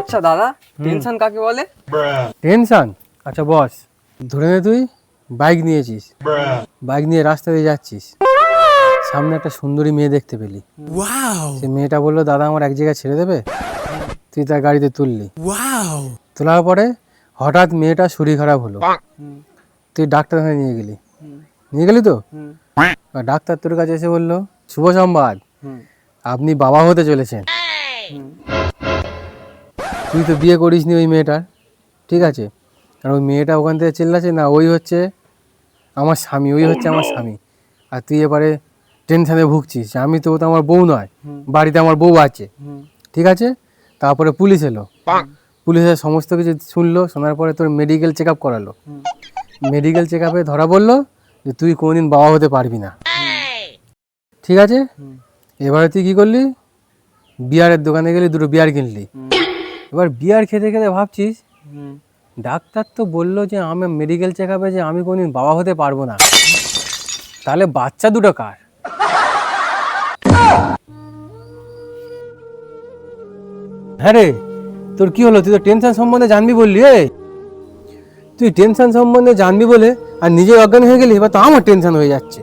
আচ্ছা দাদা, টেনশন কাকে বলে? টেনশন? আচ্ছা বস, ধরে নে তুই বাইক নিয়েছিস, বাইক নিয়ে রাস্তা দিয়ে যাচ্ছিস, সামনে একটা সুন্দরী মেয়ে দেখতে পেলি। সে মেয়েটা বললো দাদা আমার এক জায়গায় ছেড়ে দেবে, তুই তার গাড়িতে তুললি। তোলার পরে হঠাৎ মেয়েটা শরীর খারাপ হলো, তুই ডাক্তারখানে নিয়ে গেলি তো? আর ডাক্তার তোর কাছে এসে বললো শুভ সংবাদ, আপনি বাবা হতে চলেছেন। তুই তো বিয়ে করিসনি ওই মেয়েটার, ঠিক আছে? আর ওই মেয়েটা ওখান থেকে চিল্লাছে না ওই হচ্ছে আমার স্বামী, ওই হচ্ছে আমার স্বামী। আর তুই এবারে টেনশনে ভুগছিস, আমি তো আমার বউ নয়, বাড়িতে আমার বউ আছে, ঠিক আছে? তারপরে পুলিশ এলো, পুলিশের সমস্ত কিছু শুনলো, শোনার পরে তোর মেডিকেল চেক আপ করালো। মেডিকেল চেক আপে ধরা বললো যে তুই কোনোদিন বাবা হতে পারবি না, ঠিক আছে? এবারে তুই কী করলি? বিয়ারের দোকানে গেলি, দুটো বিয়ার কিনলি। এবার বিয়ার খেতে খেতে ভাবছিস ডাক্তার তো বললো যে আমি মেডিকেল চেক আপে যে আমি কোনোদিন বাবা হতে পারবো না, তাহলে বাচ্চা দুটো কার? হ্যাঁ রে, তোর কি হলো? তুই তো টেনশন সম্বন্ধে জানবি বললি। তুই টেনশন সম্বন্ধে জানবি বলে আর নিজে অজ্ঞান হয়ে গেলি, এবার তো আমার টেনশন হয়ে যাচ্ছে।